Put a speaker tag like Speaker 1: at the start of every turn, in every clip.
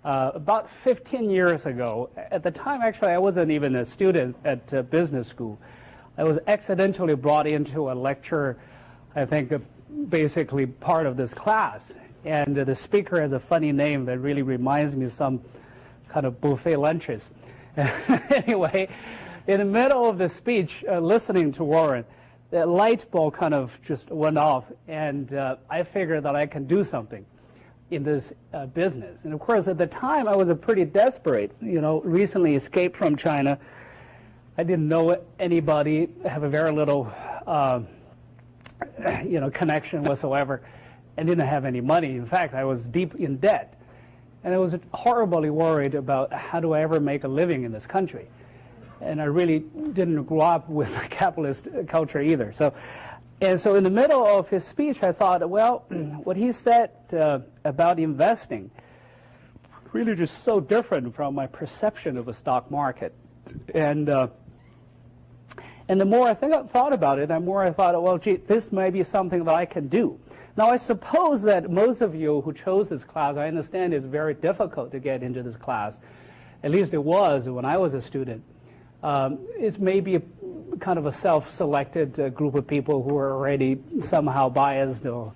Speaker 1: About 15 years ago, at the time actually I wasn't even a student at business school. I was accidentally brought into a lecture, I think basically part of this class. And the speaker has a funny name that really reminds me of some kind of buffet lunches. Anyway, in the middle of the speech, listening to Warren, the light bulb kind of just went off, and I figured that I can do something in this business. And of course, at the time, I was pretty desperate. You know, recently escaped from China. I didn't know anybody, have a very little, connection whatsoever, and didn't have any money. In fact, I was deep in debt. And I was horribly worried about how do I ever make a living in this country. And I really didn't grow up with a capitalist culture either. So in the middle of his speech, I thought, well, what he said about investing really just so different from my perception of a stock market. And the more I thought about it, the more I thought, well, gee, this may be something that I can do. Now, I suppose that most of you who chose this class, I understand it's very difficult to get into this class. At least it was when I was a student. It's maybe kind of a self-selected group of people who are already somehow biased or,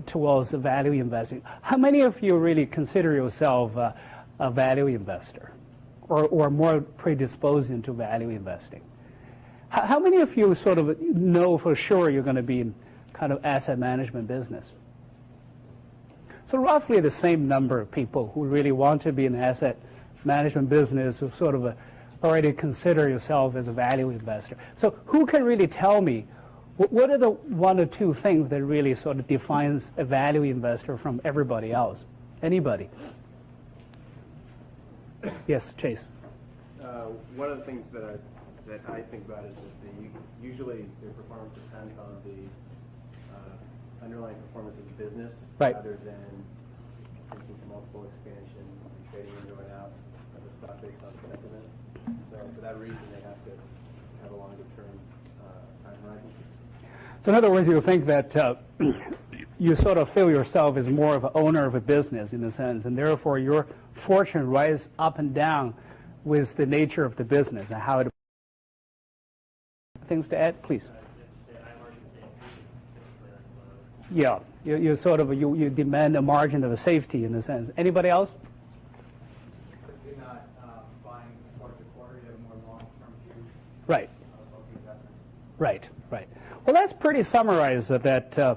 Speaker 1: towards value investing. How many of you really consider yourself a value investor or more predisposed into value investing? How many of you sort of know for sure you're going to be in kind of asset management business? So roughly the same number of people who really want to be in asset management business who sort of already consider yourself as a value investor. So who can really tell me what are the one or two things that really sort of defines a value investor from everybody else? Anybody? Yes, Chase.
Speaker 2: One of the things that I think about is that usually their performance depends on the underlying performance of the business,
Speaker 1: right,
Speaker 2: rather than, for instance, multiple expansion, trading in and out of the stock based on sentiment. So for that reason, they have to have a longer term time horizon.
Speaker 1: So in other words, you think that you sort of feel yourself as more of an owner of a business in a sense, and therefore your fortune rises up and down with the nature of the business and how it. Things to add, please. Yeah, you sort of you demand a margin of safety in a sense. Anybody else?
Speaker 3: You're not buying quarter to quarter. You have a more long-term view.
Speaker 1: Right. Right. Right. Well, that's pretty summarized. That there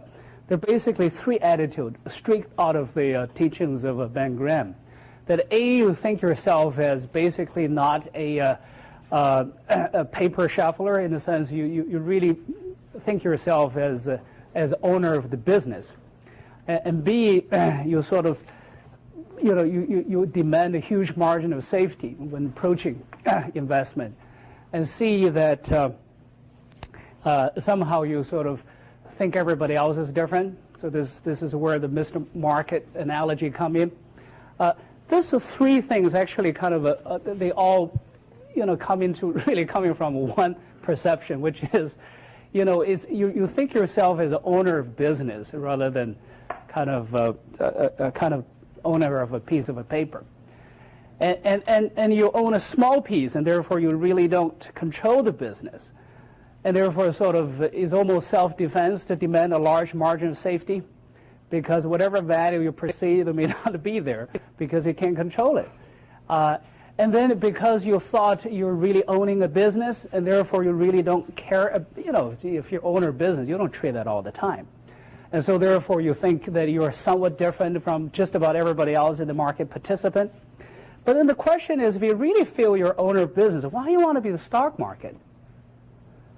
Speaker 1: are basically three attitudes straight out of the teachings of Ben Graham. That A, you think yourself as basically not a paper shuffler in the sense you really think yourself as owner of the business, and B, you sort of you demand a huge margin of safety when approaching investment, and C, that somehow you sort of think everybody else is different. So this is where the Mr. Market analogy come in. These are three things actually kind of they all come into really coming from one perception, which is, you think yourself as an owner of business rather than kind of a kind of owner of a piece of a paper, and you own a small piece, and therefore you really don't control the business, and therefore sort of is almost self-defense to demand a large margin of safety, because whatever value you perceive may not be there because you can't control it. And then because you thought you're really owning a business, and therefore you really don't care, if you're owner of business, you don't trade that all the time. And so therefore you think that you're somewhat different from just about everybody else in the market participant. But then the question is, if you really feel you're owner of business, why do you want to be the stock market?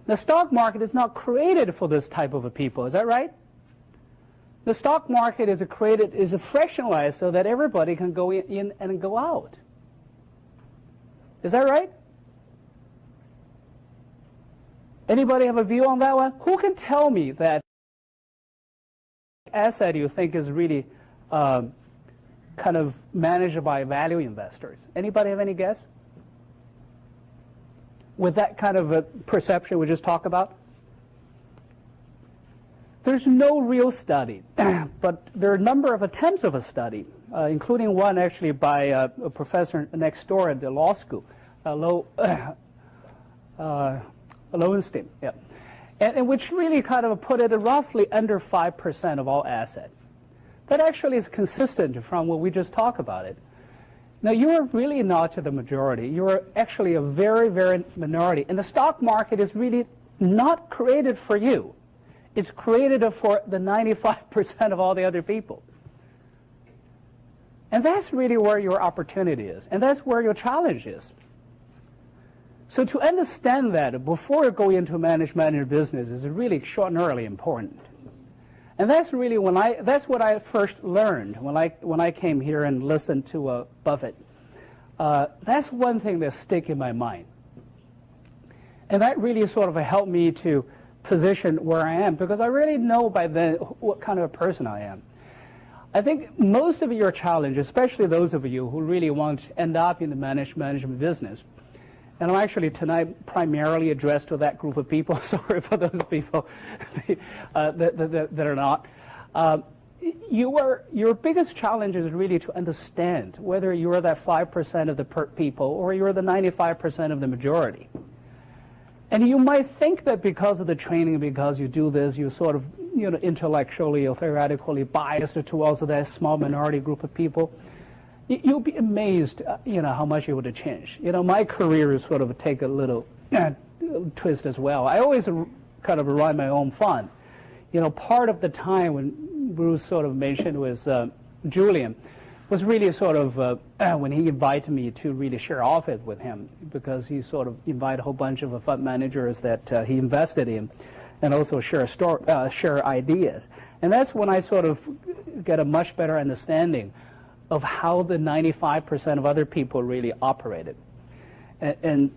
Speaker 1: The stock market is not created for this type of a people, is that right? The stock market is fractionalized so that everybody can go in and go out. Is that right? Anybody have a view on that one? Who can tell me that asset you think is really kind of managed by value investors? Anybody have any guess? With that kind of a perception we just talked about? There's no real study, but there are a number of attempts of a study, including one actually by a professor next door at the law school, Lowenstein, yeah, and which really kind of put it at roughly under 5% of all assets. That actually is consistent from what we just talked about it. Now, you are really not the majority. You are actually a very, very minority. And the stock market is really not created for you. It's created for the 95% of all the other people. And that's really where your opportunity is. And that's where your challenge is. So to understand that before you go into management business is really extraordinarily important. And that's really that's what I first learned when I came here and listened to Buffett. That's one thing that stick in my mind. And that really sort of helped me to position where I am, because I really know by then what kind of a person I am. I think most of your challenge, especially those of you who really want to end up in the management business, and I'm actually tonight primarily addressed to that group of people. Sorry for those people that are not. Your biggest challenge is really to understand whether you're that 5% of the people or you're the 95% of the majority. And you might think that because of the training, because you do this, you sort of, intellectually or theoretically biased towards that small minority group of people. You'll be amazed, how much you would change. My career is sort of take a little twist as well. I always kind of run my own fund. Part of the time when Bruce sort of mentioned was Julian was really sort of when he invited me to really share office with him, because he sort of invited a whole bunch of fund managers that he invested in, and also share ideas. And that's when I sort of get a much better understanding of how the 95% of other people really operated. And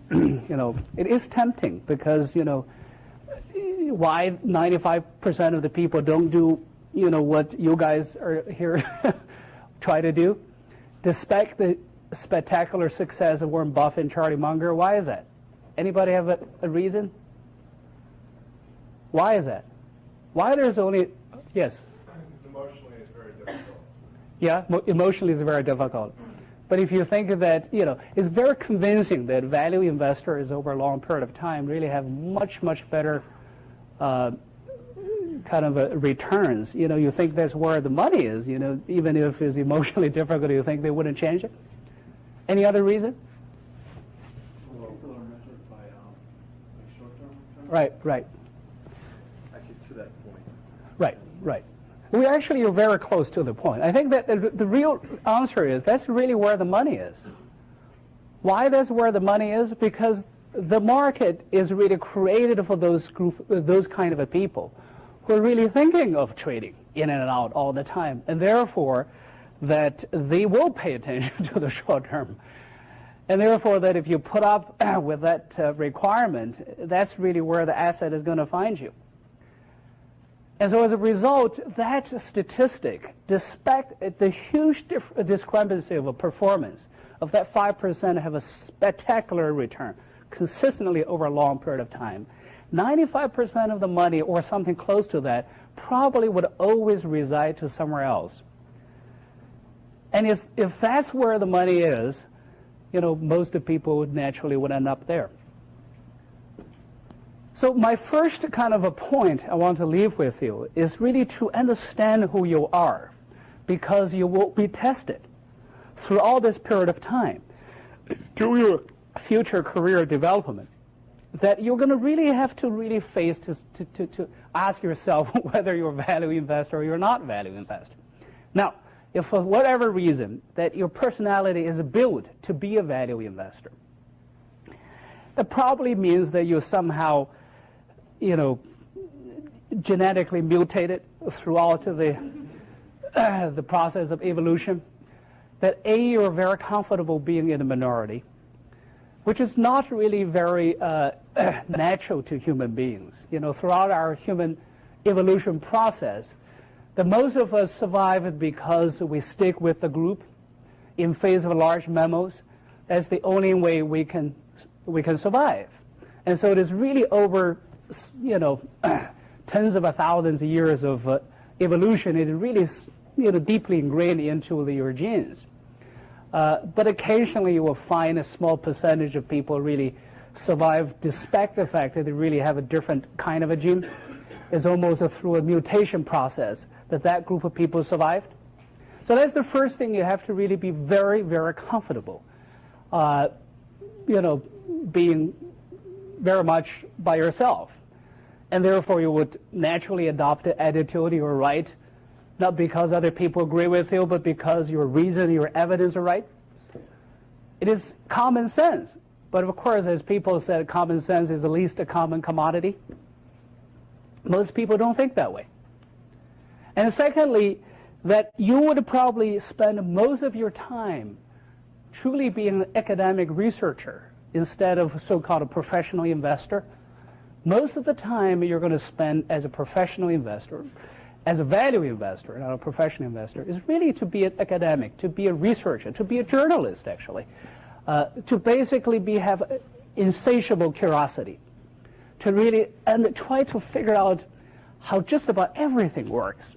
Speaker 1: it is tempting, because, why 95% of the people don't do, what you guys are here try to do? Despite the spectacular success of Warren Buffett and Charlie Munger, why is that? Anybody have a reason? Why is that? Why there's only, yes?
Speaker 4: Because emotionally it's very difficult.
Speaker 1: Yeah, emotionally it's very difficult. But if you think that, it's very convincing that value investors over a long period of time really have much, much better kind of returns. You think that's where the money is, even if it's emotionally difficult, you think they wouldn't change it? Any other reason?
Speaker 4: People are measured by short-term returns.
Speaker 1: Right.
Speaker 4: Actually, to that point.
Speaker 1: Right. We actually are very close to the point. I think that the real answer is that's really where the money is. Why that's where the money is? Because the market is really created for those kind of people who are really thinking of trading in and out all the time, and therefore that they will pay attention to the short term. And therefore that if you put up with that requirement, that's really where the asset is going to find you. And so as a result, that statistic, despite the huge discrepancy of a performance of that 5% have a spectacular return consistently over a long period of time, 95% of the money or something close to that probably would always reside to somewhere else. And if that's where the money is, most of the people naturally would end up there. So my first kind of a point I want to leave with you is really to understand who you are, because you will be tested through all this period of time through your future career development, that you're going to really have to really face to ask yourself whether you're a value investor or you're not a value investor. Now, if for whatever reason that your personality is built to be a value investor, that probably means that you somehow genetically mutated throughout the process of evolution, that you're very comfortable being in a minority, which is not really very natural to human beings. Throughout our human evolution process, that most of us survive because we stick with the group in face of large mammals. That's the only way we can survive. And so it is really over tens of thousands of years of evolution, it really is deeply ingrained into your genes. But occasionally you will find a small percentage of people really survive despite the fact that they really have a different kind of a gene. It's almost through a mutation process that group of people survived. So that's the first thing. You have to really be very, very comfortable, being very much by yourself. And therefore you would naturally adopt the attitude you're right, not because other people agree with you, but because your reason, your evidence are right. It is common sense. But of course, as people said, common sense is the least a common commodity. Most people don't think that way. And secondly, that you would probably spend most of your time truly being an academic researcher instead of so-called a professional investor. Most of the time you're going to spend as a professional investor, as a value investor, not a professional investor, is really to be an academic, to be a researcher, to be a journalist, actually, to basically have insatiable curiosity, to really and try to figure out how just about everything works.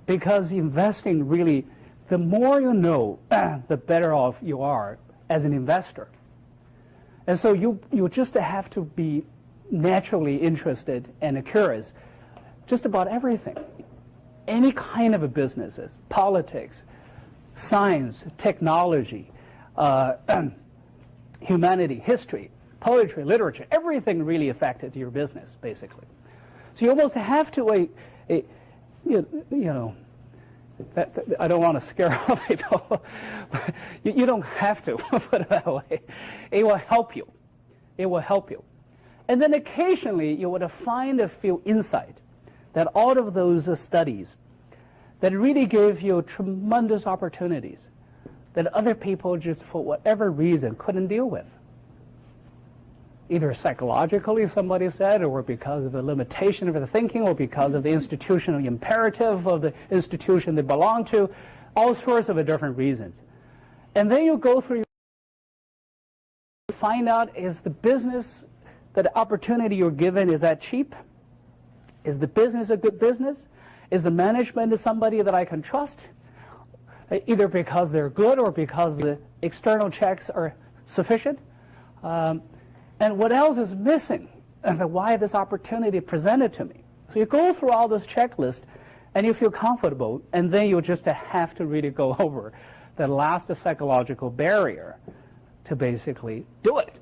Speaker 1: Because investing really, the more you know, the better off you are as an investor. And so you just have to be naturally interested and curious just about everything. Any kind of a businesses, politics, science, technology, humanity, history, poetry, literature, everything really affected your business, basically. So you almost have to, I don't want to scare off people. You don't have to, put it that way. It will help you. It will help you. And then occasionally you would find a few insight that out of those studies that really gave you tremendous opportunities that other people just for whatever reason couldn't deal with. Either psychologically, somebody said, or because of the limitation of their thinking, or because of the institutional imperative of the institution they belong to, all sorts of different reasons. And then you go through, you find out, is the business, that opportunity you're given, is that cheap? Is the business a good business? Is the management somebody that I can trust? Either because they're good or because the external checks are sufficient. And what else is missing? And why this opportunity presented to me? So you go through all this checklist, and you feel comfortable, and then you just have to really go over the last psychological barrier to basically do it.